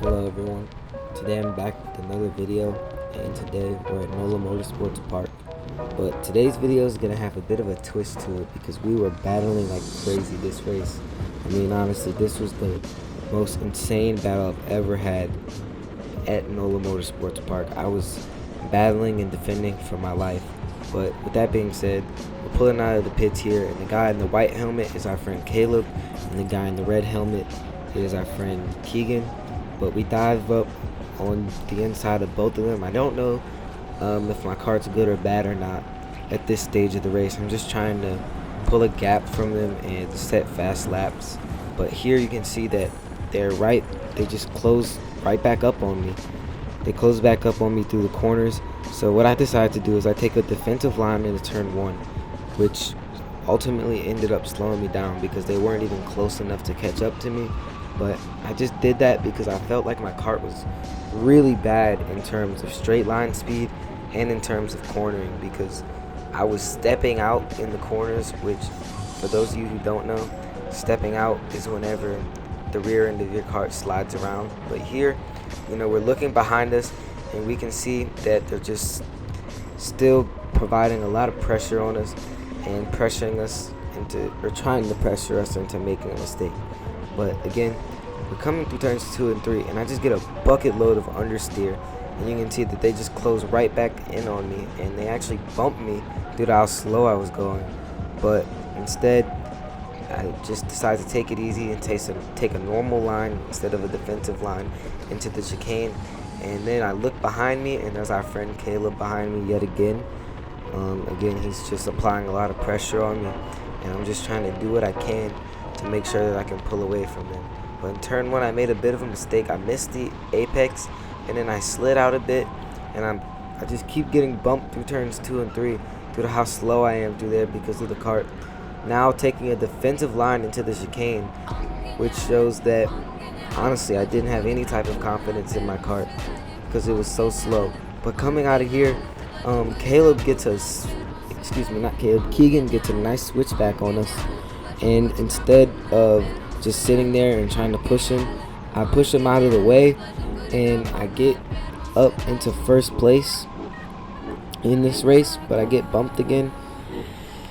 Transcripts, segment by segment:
Hello everyone, today I'm back with another video, and today we're at NOLA Motorsports Park. But today's video is going to have a bit of a twist to it because we were battling like crazy this race. I mean, honestly, this was the most insane battle I've ever had at NOLA Motorsports Park. I was battling and defending for my life. But with that being said, we're pulling out of the pits here, and the guy in the white helmet is our friend Caleb, and the guy in the red helmet is our friend Keegan. But we dive up on the inside of both of them. I don't know if my kart's good or bad or not at this stage of the race. I'm just trying to pull a gap from them and set fast laps. But here you can see that they just close right back up on me. They close back up on me through the corners. So what I decided to do is I take a defensive line into turn one, which ultimately ended up slowing me down because they weren't even close enough to catch up to me. But I just did that because I felt like my kart was really bad in terms of straight line speed and in terms of cornering, because I was stepping out in the corners, which for those of you who don't know, stepping out is whenever the rear end of your kart slides around. But here, we're looking behind us and we can see that they're just still providing a lot of pressure on us and pressuring us or trying to pressure us into making a mistake. But again, we're coming through turns 2 and 3, and I just get a bucket load of understeer, and you can see that they just close right back in on me, and they actually bumped me due to how slow I was going. But instead, I just decided to take it easy and take a normal line instead of a defensive line into the chicane. And then I look behind me, and there's our friend Caleb behind me yet again. Again, he's just applying a lot of pressure on me, and I'm just trying to do what I can to make sure that I can pull away from them. But in turn one, I made a bit of a mistake. I missed the apex, and then I slid out a bit, and I just keep getting bumped through turns 2 and 3 due to how slow I am through there because of the kart. Now taking a defensive line into the chicane, which shows that honestly I didn't have any type of confidence in my kart because it was so slow. But coming out of here, Keegan gets a nice switchback on us. And instead of just sitting there and trying to push him, I push him out of the way, and I get up into first place in this race. But I get bumped again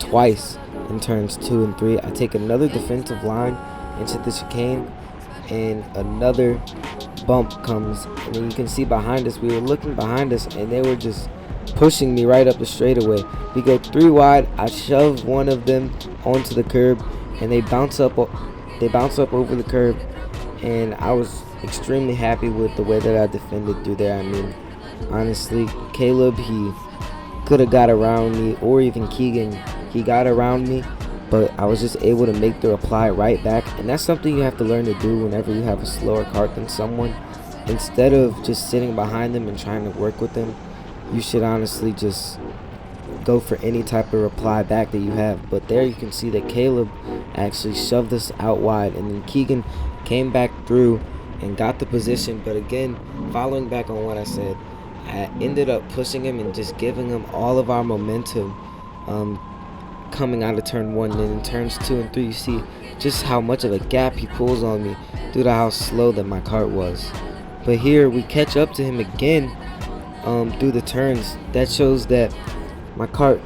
twice in turns 2 and 3. I take another defensive line into the chicane, and another bump comes. And then you can see behind us, we were looking behind us, and they were just pushing me right up the straightaway. We go 3 wide. I shove one of them onto the curb, and they bounce up over the curb, and I was extremely happy with the way that I defended through there. I mean, honestly, Caleb, he could have got around me, or even Keegan, he got around me, but I was just able to make the reply right back. And that's something you have to learn to do whenever you have a slower kart than someone. Instead of just sitting behind them and trying to work with them, you should honestly just go for any type of reply back that you have. But there you can see that Caleb actually shoved us out wide, and then Keegan came back through and got the position. But again, following back on what I said, I ended up pushing him and just giving him all of our momentum coming out of turn 1. And then in turns 2 and 3, you see just how much of a gap he pulls on me due to how slow that my kart was. But here we catch up to him again through the turns. That shows that my kart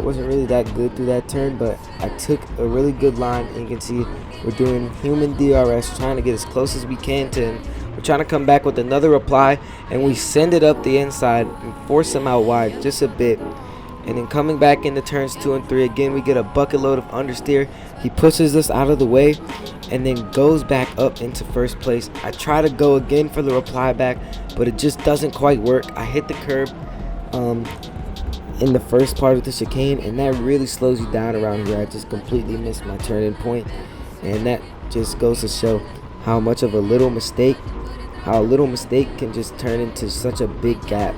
wasn't really that good through that turn, but I took a really good line, and you can see we're doing human DRS, trying to get as close as we can to him. We're trying to come back with another reply, and we send it up the inside and force him out wide just a bit. And then coming back into turns 2 and 3, again we get a bucket load of understeer. He pushes us out of the way and then goes back up into first place. I try to go again for the reply back, but it just doesn't quite work. I hit the curb in the first part of the chicane, and that really slows you down around here. I just completely missed my turning point, and that just goes to show how much of a little mistake can just turn into such a big gap.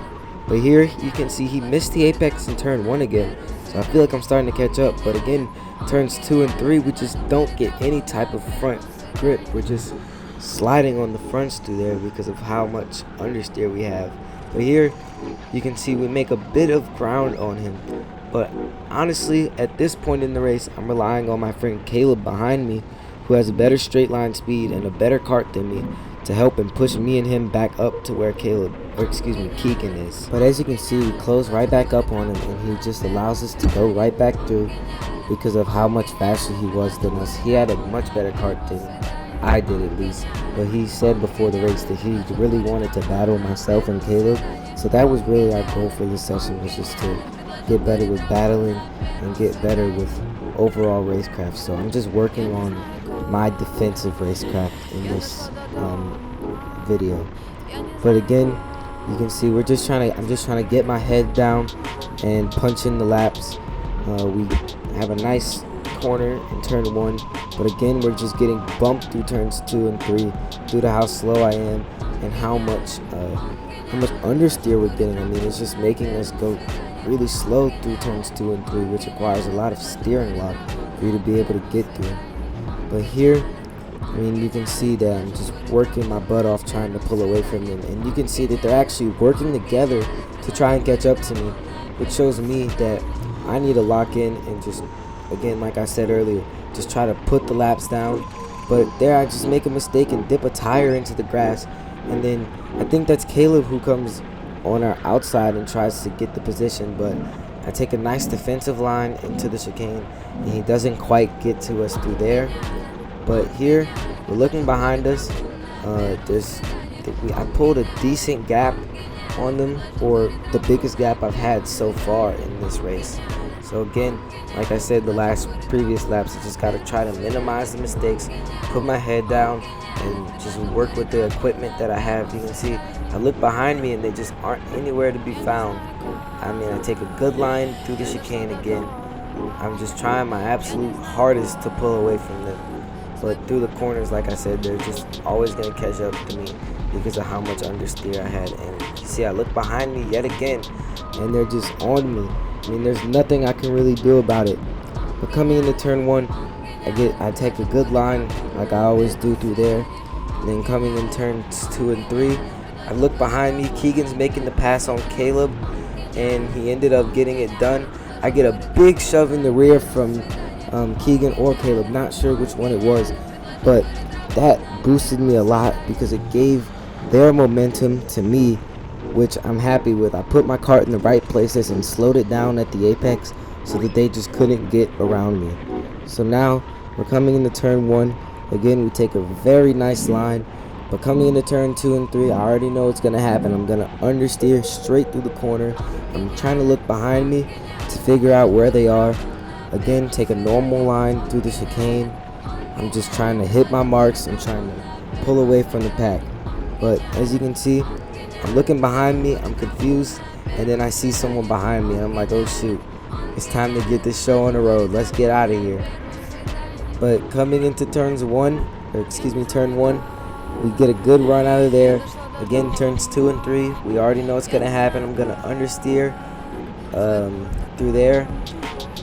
But here you can see he missed the apex in turn 1 again, so I feel like I'm starting to catch up. But again, turns 2 and 3, we just don't get any type of front grip. We're just sliding on the fronts through there because of how much understeer we have. But here you can see we make a bit of ground on him. But honestly, at this point in the race, I'm relying on my friend Caleb behind me, who has a better straight line speed and a better kart than me, to help and push me and him back up to where Keegan is. But as you can see, we close right back up on him, and he just allows us to go right back through because of how much faster he was than us. He had a much better kart than I did, at least. But he said before the race that he really wanted to battle myself and Caleb. So that was really our goal for this session, was just to get better with battling and get better with overall racecraft. So I'm just working on my defensive racecraft in this video. But again, you can see I'm just trying to get my head down and punch in the laps. We have a nice corner in turn 1, but again we're just getting bumped through turns 2 and 3 due to how slow I am and how much understeer we're getting. I mean, it's just making us go really slow through turns 2 and 3, which requires a lot of steering lock for you to be able to get through. But here, I mean, you can see that I'm just working my butt off trying to pull away from them, and you can see that they're actually working together to try and catch up to me, which shows me that I need to lock in and just, again, like I said earlier, just try to put the laps down. But there I just make a mistake and dip a tire into the grass, and then I think that's Caleb who comes on our outside and tries to get the position, but I take a nice defensive line into the chicane and he doesn't quite get to us through there. But here we're looking behind us. I pulled a decent gap on them, or the biggest gap I've had so far in this race. So again, like I said, the previous laps, I just got to try to minimize the mistakes, put my head down, and just work with the equipment that I have. You can see I look behind me and they just aren't anywhere to be found. I mean, I take a good line through the chicane again. I'm just trying my absolute hardest to pull away from them. But through the corners, like I said, they're just always going to catch up to me because of how much understeer I had. And you see, I look behind me yet again, and they're just on me. I mean, there's nothing I can really do about it. But coming into turn 1, I take a good line like I always do through there. And then coming in turns 2 and 3, I look behind me. Keegan's making the pass on Caleb, and he ended up getting it done. I get a big shove in the rear from Keegan or Caleb, not sure which one it was, but that boosted me a lot because it gave their momentum to me, which I'm happy with. I put my kart in the right places and slowed it down at the apex so that they just couldn't get around me. So now we're coming into turn 1. Again, we take a very nice line, but coming into turn 2 and 3, I already know what's going to happen. I'm going to understeer straight through the corner. I'm trying to look behind me to figure out where they are. Again, take a normal line through the chicane. I'm just trying to hit my marks and trying to pull away from the pack. But as you can see, I'm looking behind me, I'm confused, and then I see someone behind me, and I'm like, oh shoot, it's time to get this show on the road. Let's get out of here. But coming into turn 1, we get a good run out of there. Again, turns 2 and 3, we already know what's gonna happen. I'm gonna understeer through there.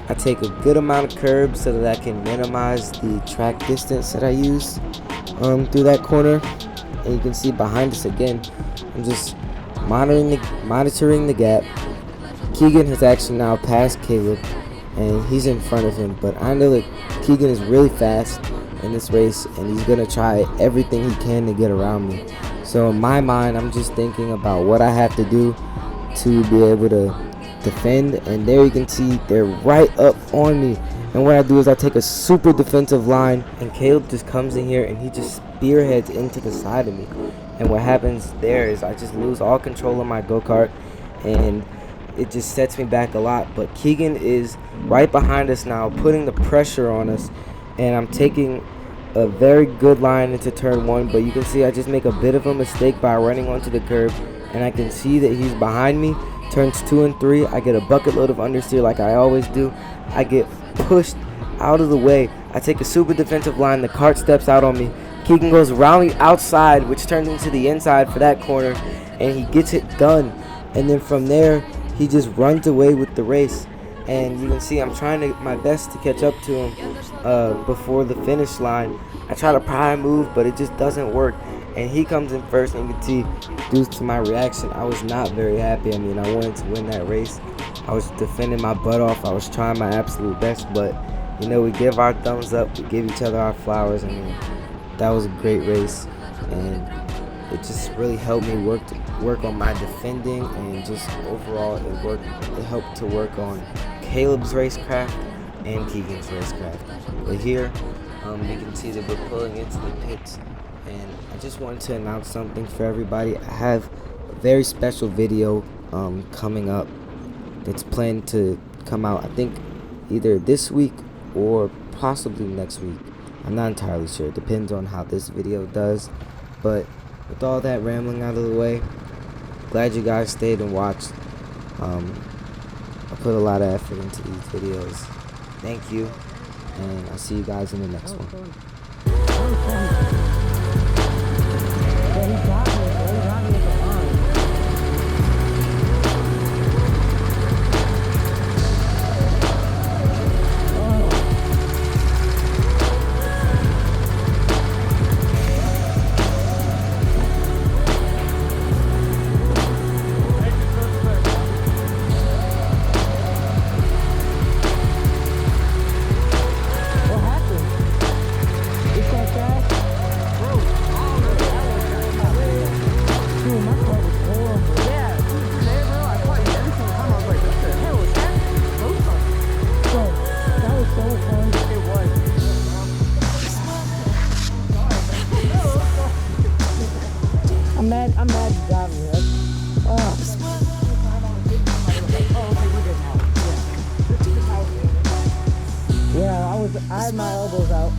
I take a good amount of curbs so that I can minimize the track distance that I use through that corner. And you can see behind us again, I'm just monitoring the gap. Keegan has actually now passed Caleb, and he's in front of him. But I know that Keegan is really fast in this race, and he's going to try everything he can to get around me. So in my mind, I'm just thinking about what I have to do to be able to defend, and there you can see they're right up on me. And what I do is I take a super defensive line, and Caleb just comes in here and he just spearheads into the side of me. And what happens there is I just lose all control of my go-kart, and it just sets me back a lot. But Keegan is right behind us now, putting the pressure on us, and I'm taking a very good line into turn 1. But you can see I just make a bit of a mistake by running onto the curb, and I can see that he's behind me. Turns 2 and 3, I get a bucket load of understeer like I always do. I get pushed out of the way. I take a super defensive line. The kart steps out on me. Keegan goes around the outside, which turns into the inside for that corner, and he gets it done. And then from there, he just runs away with the race. And you can see I'm trying my best to catch up to him before the finish line. I try to prime move, but it just doesn't work. And he comes in first, and you can see, due to my reaction, I was not very happy. I mean, I wanted to win that race. I was defending my butt off. I was trying my absolute best, but, you know, we give our thumbs up. We give each other our flowers. I mean, that was a great race, and it just really helped me work on my defending, and just overall it helped to work on Caleb's racecraft and Keegan's racecraft. But here you can see that we're pulling into the pits, and I just wanted to announce something for everybody. I have a very special video coming up that's planned to come out, I think either this week or possibly next week. I'm not entirely sure. It depends on how this video does. But with all that rambling out of the way, glad you guys stayed and watched. I put a lot of effort into these videos. Thank you, and I'll see you guys in the next one. I'm mad you got me. Yeah, I had my elbows out.